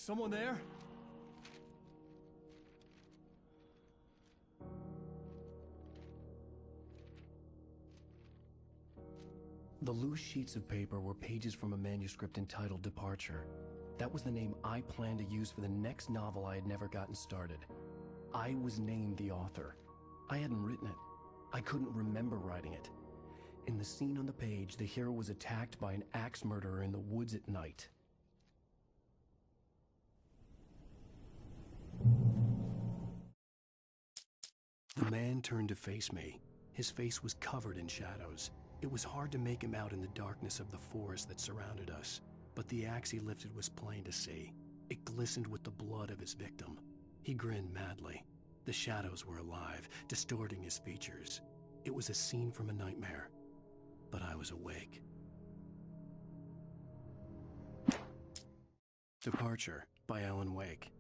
someone there? The loose sheets of paper were pages from a manuscript entitled Departure. That was the name I planned to use for the next novel I had never gotten started. I was named the author. I hadn't written it. I couldn't remember writing it. In the scene on the page, the hero was attacked by an axe murderer in the woods at night. The man turned to face me. His face was covered in shadows. It was hard to make him out in the darkness of the forest that surrounded us, but the axe he lifted was plain to see. It glistened with the blood of his victim. He grinned madly. The shadows were alive, distorting his features. It was a scene from a nightmare, but I was awake. Departure by Alan Wake.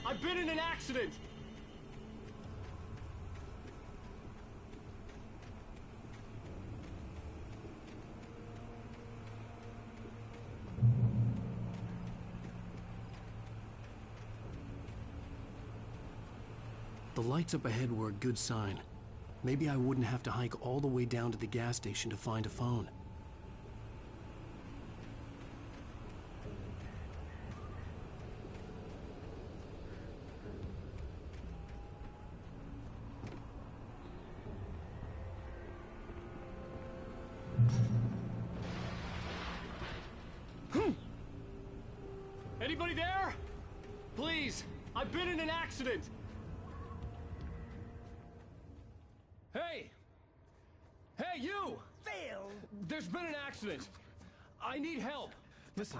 I've been in an accident! The lights up ahead were a good sign. Maybe I wouldn't have to hike all the way down to the gas station to find a phone. Anybody there? Please, I've been in an accident! Hey! Hey, you! Phil! There's been an accident! I need help! Listen,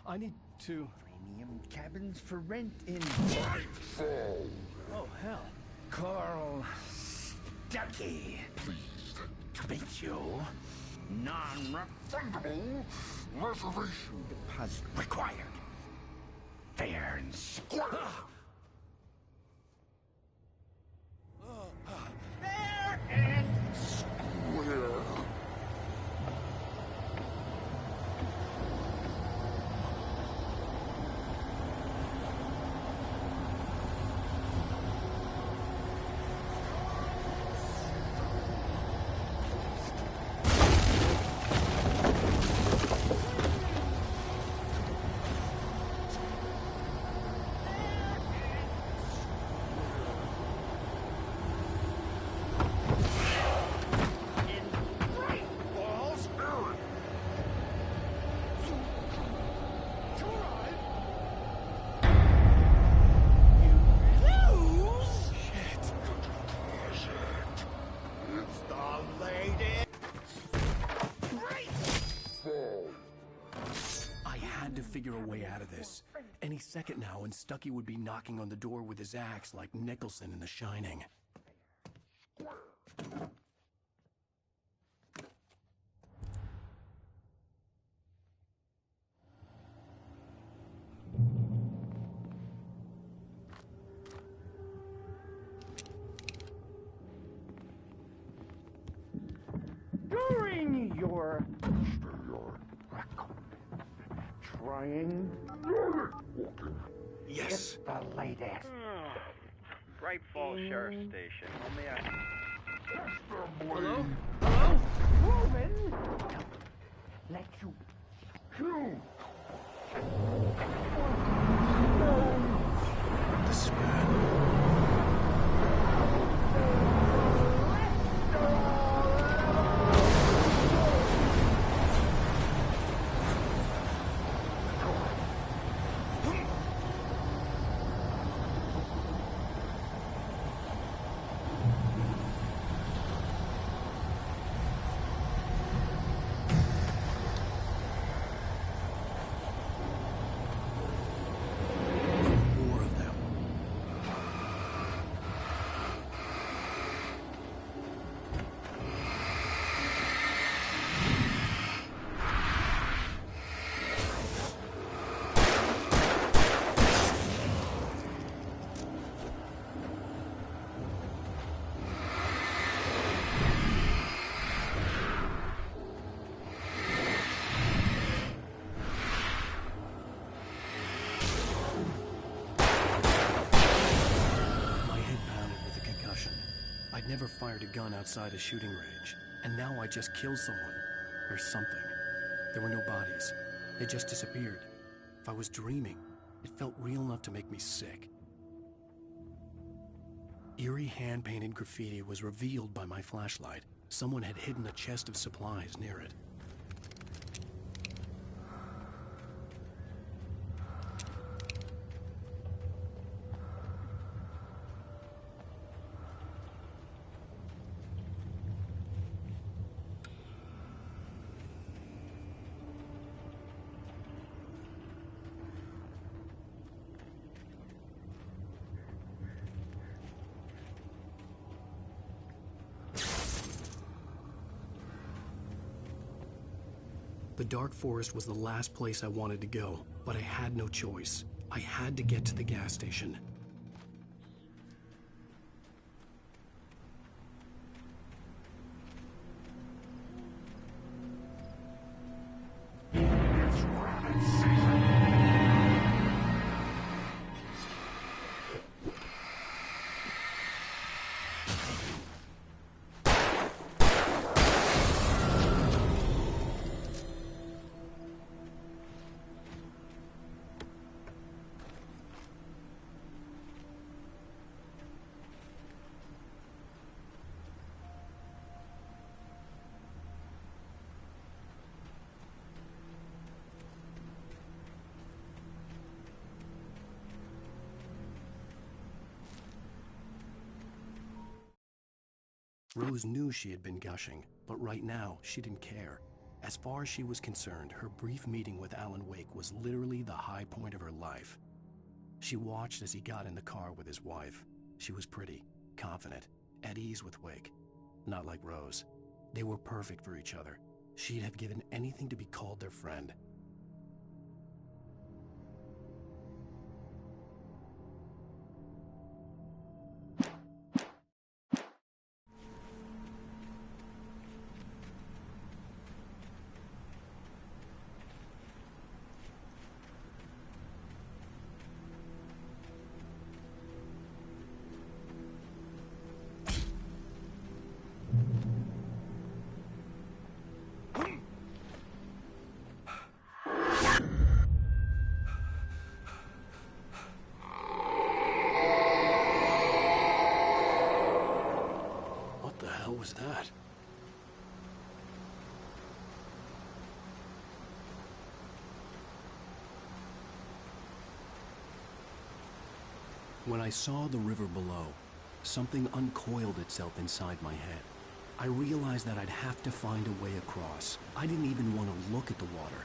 I need to... Premium cabins for rent in... Oh, hell. Carl Stuckey. Please. To meet you. Non-refundable reservation deposit required. Fair and square. Fair and square. Figure a way out of this. Any second now, and Stuckey would be knocking on the door with his axe like Nicholson in The Shining. During your trying. Yes. Get the latest. Bright Falls Sheriff Station. Hello? Hello? Moving. Let you shoot. This is bad. I'd never fired a gun outside a shooting range, and now I just killed someone. Or something. There were no bodies. They just disappeared. If I was dreaming, it felt real enough to make me sick. Eerie hand-painted graffiti was revealed by my flashlight. Someone had hidden a chest of supplies near it. The dark forest was the last place I wanted to go, but I had no choice. I had to get to the gas station. Rose knew she had been gushing, but right now, she didn't care. As far as she was concerned, her brief meeting with Alan Wake was literally the high point of her life. She watched as he got in the car with his wife. She was pretty, confident, at ease with Wake. Not like Rose. They were perfect for each other. She'd have given anything to be called their friend. What was that? When I saw the river below, something uncoiled itself inside my head. I realized that I'd have to find a way across. I didn't even want to look at the water.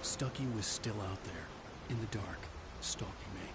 Stucky was still out there, in the dark, stalking me.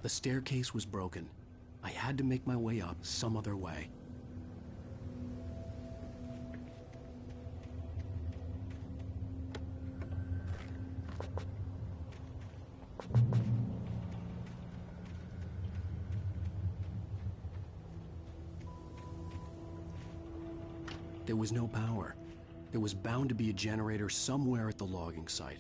The staircase was broken. I had to make my way up some other way. There was no power. There was bound to be a generator somewhere at the logging site.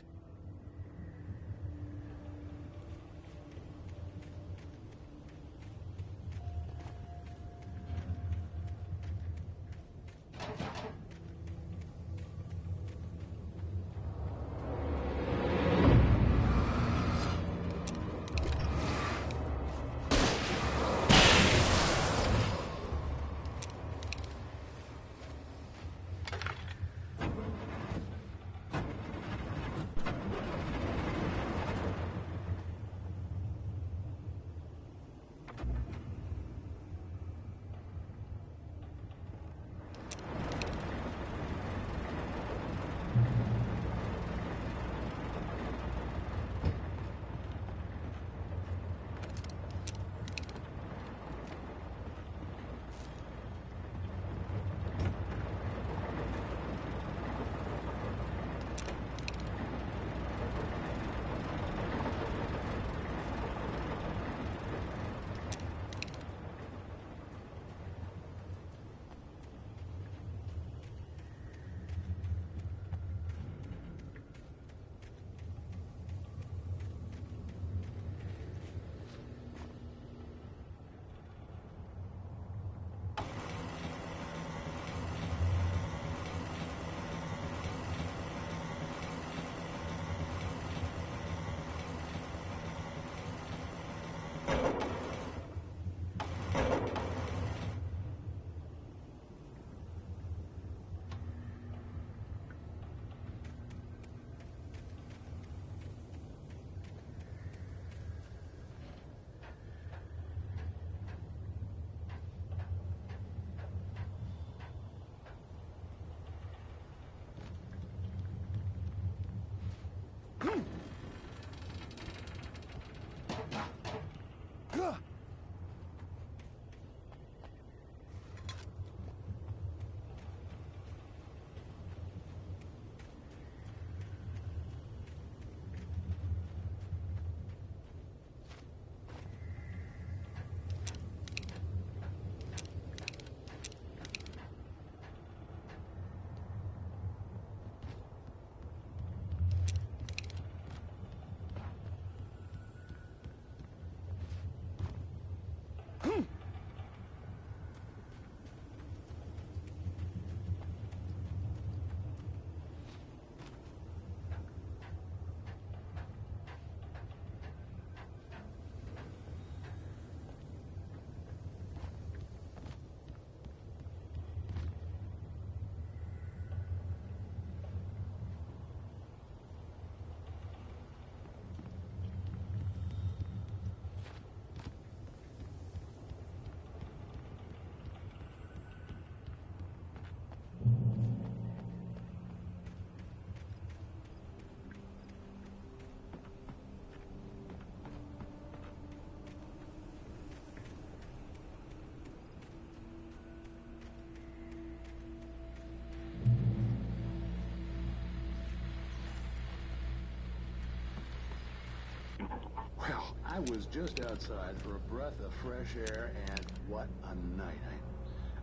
Well, I was just outside for a breath of fresh air, and what a night.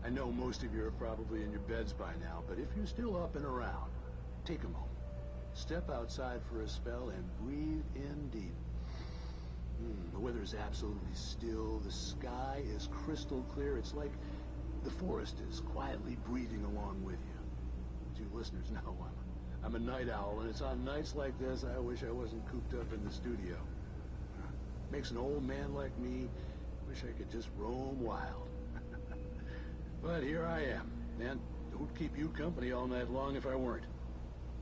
I know most of you are probably in your beds by now, but if you're still up and around, take a moment. Step outside for a spell and breathe in deep. The weather is absolutely still. The sky is crystal clear. It's like the forest is quietly breathing along with you. As you listeners know, I'm a night owl, and it's on nights like this I wish I wasn't cooped up in the studio. Makes an old man like me wish I could just roam wild. But here I am, and who'd keep you company all night long if I weren't?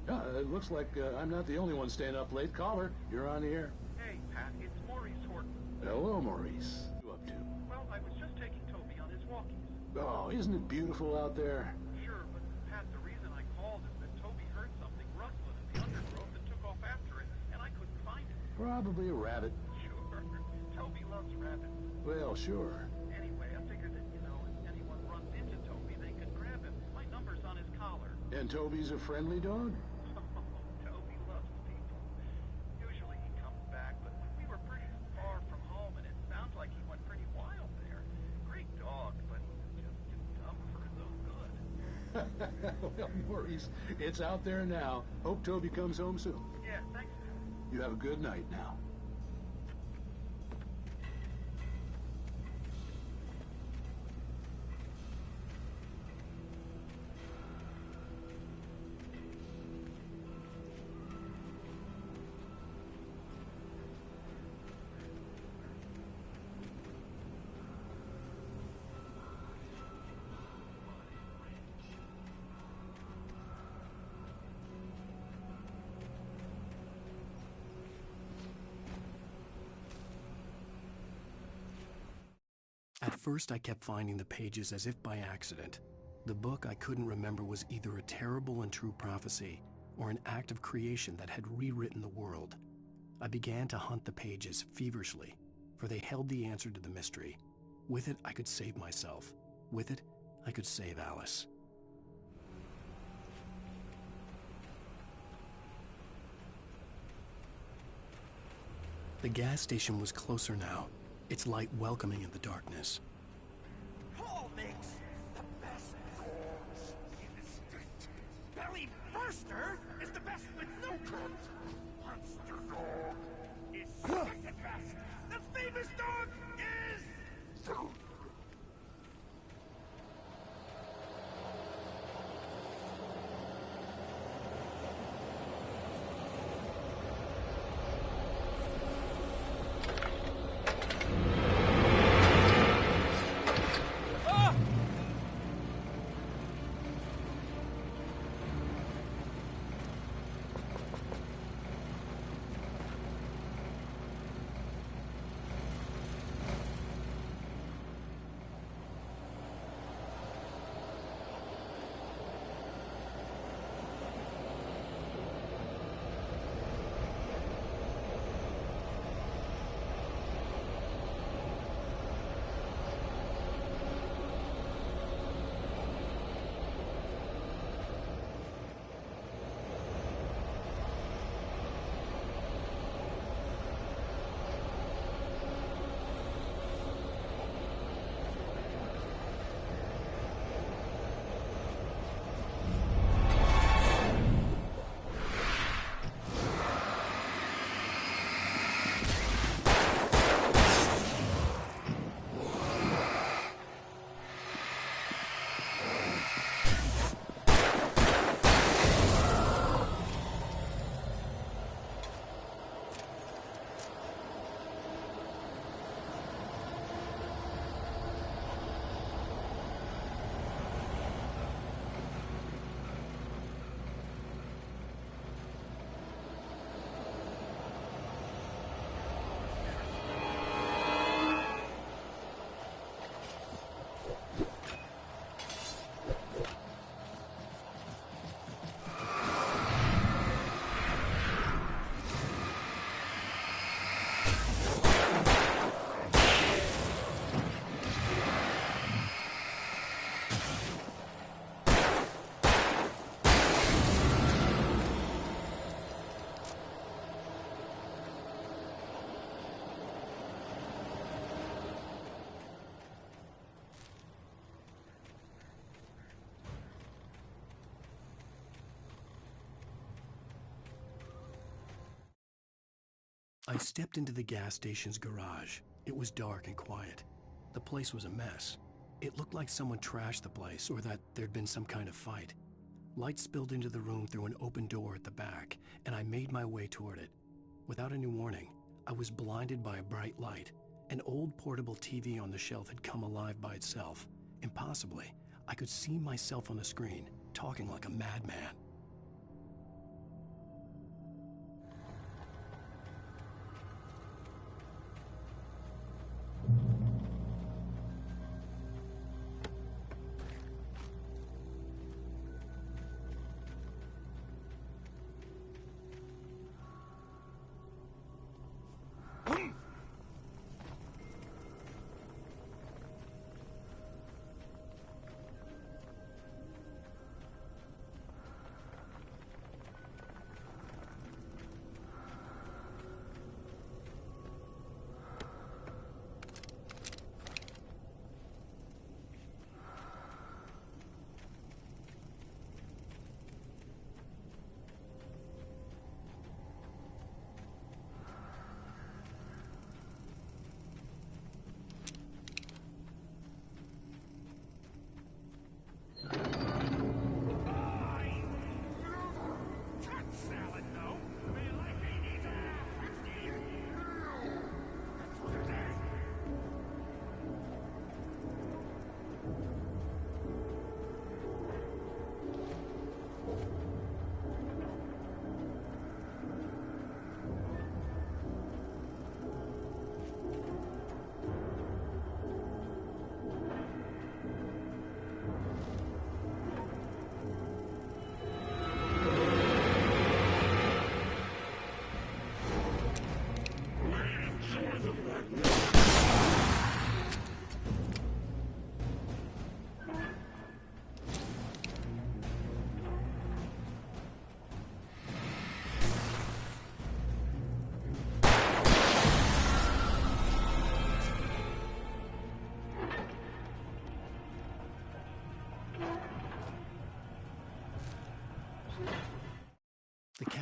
It looks like I'm not the only one staying up late. Caller, you're on the air. Hey, Pat, it's Maurice Horton. Hello, Maurice. What are you up to? Well, I was just taking Toby on his walkies. Oh, isn't it beautiful out there? Sure, but Pat, the reason I called is that Toby heard something rustling in the undergrowth and took off after it, and I couldn't find it. Probably a rabbit. Sure. Toby loves loves rabbits. Well, sure. Anyway, I figured that, you know, if anyone runs into Toby, they could grab him. My number's on his collar. And Toby's a friendly dog? Toby loves people. Usually he comes back, but we were pretty far from home, and it sounds like he went pretty wild there. Great dog, but just too dumb for his own good. Well, Maurice, it's out there now. Hope Toby comes home soon. Yeah, thanks, Dad. You have a good night now. At first, I kept finding the pages as if by accident. The book I couldn't remember was either a terrible and true prophecy or an act of creation that had rewritten the world. I began to hunt the pages feverishly, for they held the answer to the mystery. With it, I could save myself. With it, I could save Alice. The gas station was closer now, its light welcoming in the darkness. Paul makes the best dogs in the state. Belly Burster is the best with no cut. Monster Dog is second best. The famous dog is... I stepped into the gas station's garage. It was dark and quiet. The place was a mess. It looked like someone trashed the place or that there'd been some kind of fight. Light spilled into the room through an open door at the back, and I made my way toward it. Without any warning, I was blinded by a bright light. An old portable TV on the shelf had come alive by itself. Impossibly, I could see myself on the screen, talking like a madman.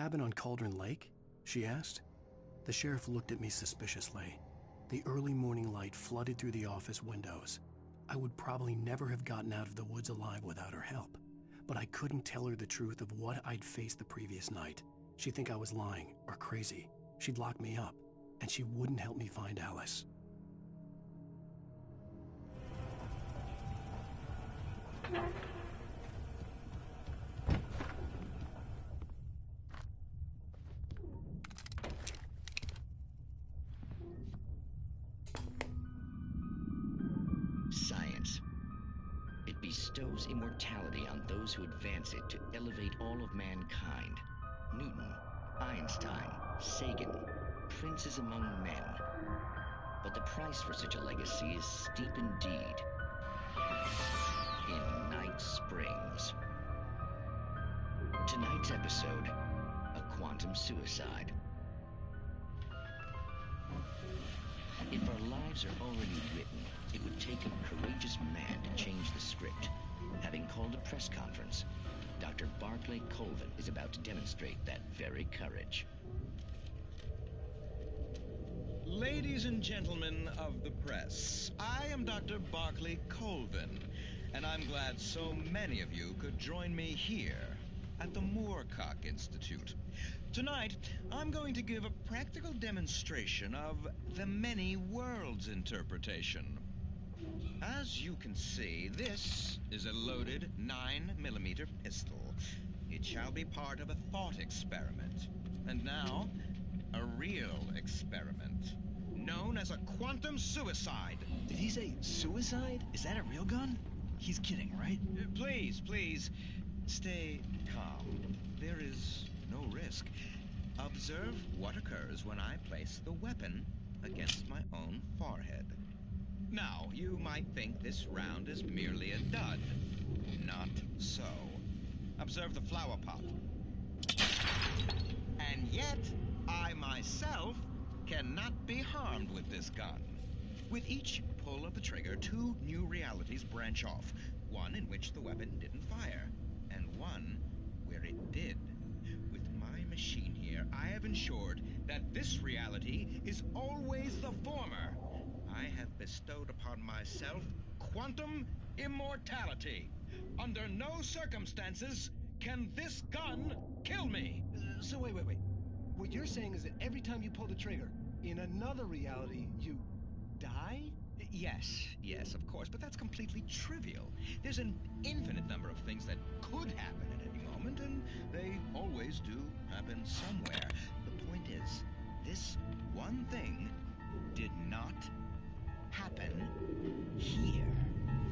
cabin on Cauldron Lake? She asked. The sheriff looked at me suspiciously. The early morning light flooded through the office windows. I would probably never have gotten out of the woods alive without her help, but I couldn't tell her the truth of what I'd faced the previous night. She'd think I was lying or crazy. She'd lock me up, and she wouldn't help me find Alice. Science. It bestows immortality on those who advance it to elevate all of mankind. Newton, Einstein, Sagan, princes among men. But the price for such a legacy is steep indeed. In Night Springs. Tonight's episode, a quantum suicide. If our lives are already written, it would take a courageous man to change the script. Having called a press conference, Dr. Barclay Colvin is about to demonstrate that very courage. Ladies and gentlemen of the press, I am Dr. Barclay Colvin, and I'm glad so many of you could join me here at the Moorcock Institute. Tonight, I'm going to give a practical demonstration of the many worlds interpretation. As you can see, this is a loaded 9mm pistol. It shall be part of a thought experiment. And now, a real experiment, known as a quantum suicide. Did he say suicide? Is that a real gun? He's kidding, right? Please, stay calm. There is no risk. Observe what occurs when I place the weapon against my own forehead. Now, you might think this round is merely a dud. Not so. Observe the flower pop. And yet, I myself cannot be harmed with this gun. With each pull of the trigger, 2 new realities branch off. One in which the weapon didn't fire, and one where it did. With my machine here, I have ensured that this reality is always the former. I have bestowed upon myself quantum immortality. Under no circumstances can this gun kill me. So wait. What you're saying is that every time you pull the trigger, in another reality, you die? Yes, of course, but that's completely trivial. There's an infinite number of things that could happen at any moment, and they always do happen somewhere. The point is, this one thing did not happen here.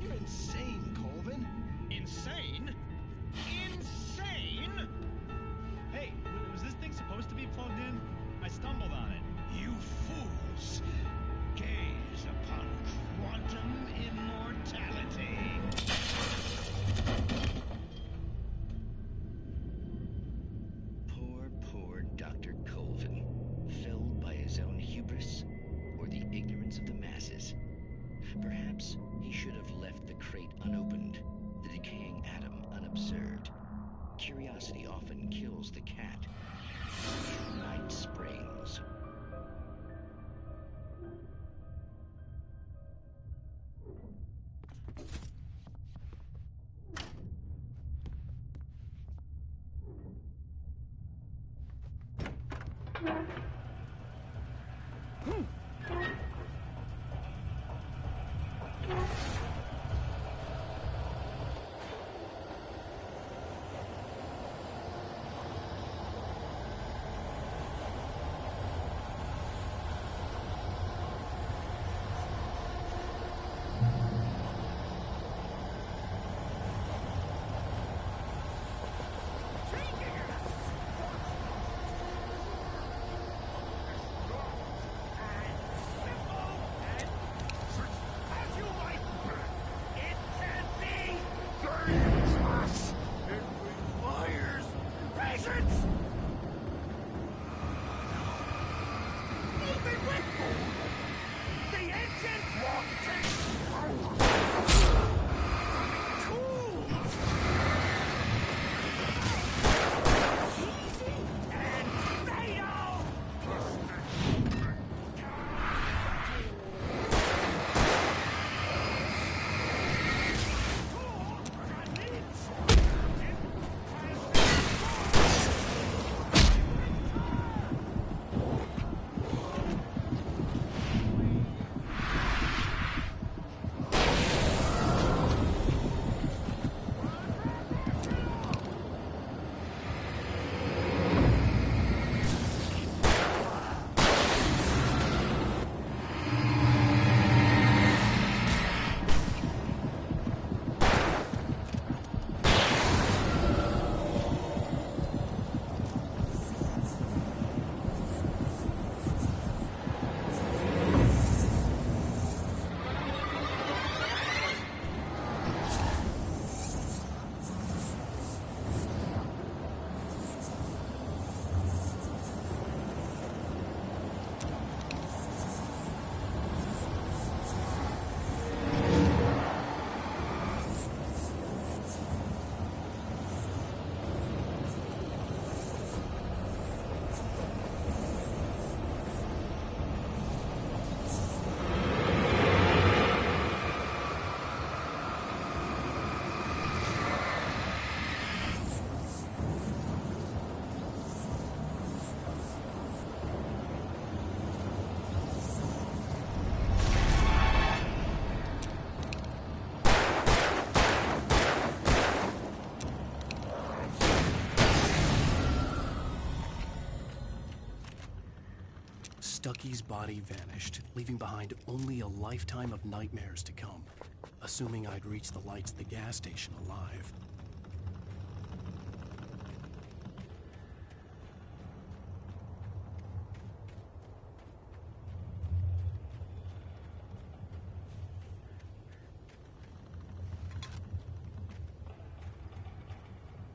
You're insane, Colvin. Insane? Insane? Hey, was this thing supposed to be plugged in? I stumbled on it. You fools! Gaze upon quantum immortality. Poor Dr. Colvin, felled by his own hubris or the ignorance of the masses. Perhaps he should have left the crate unopened, the decaying atom unobserved. Curiosity often kills the cat. Night Springs. Ducky's body vanished, leaving behind only a lifetime of nightmares to come. Assuming I'd reached the lights at the gas station alive,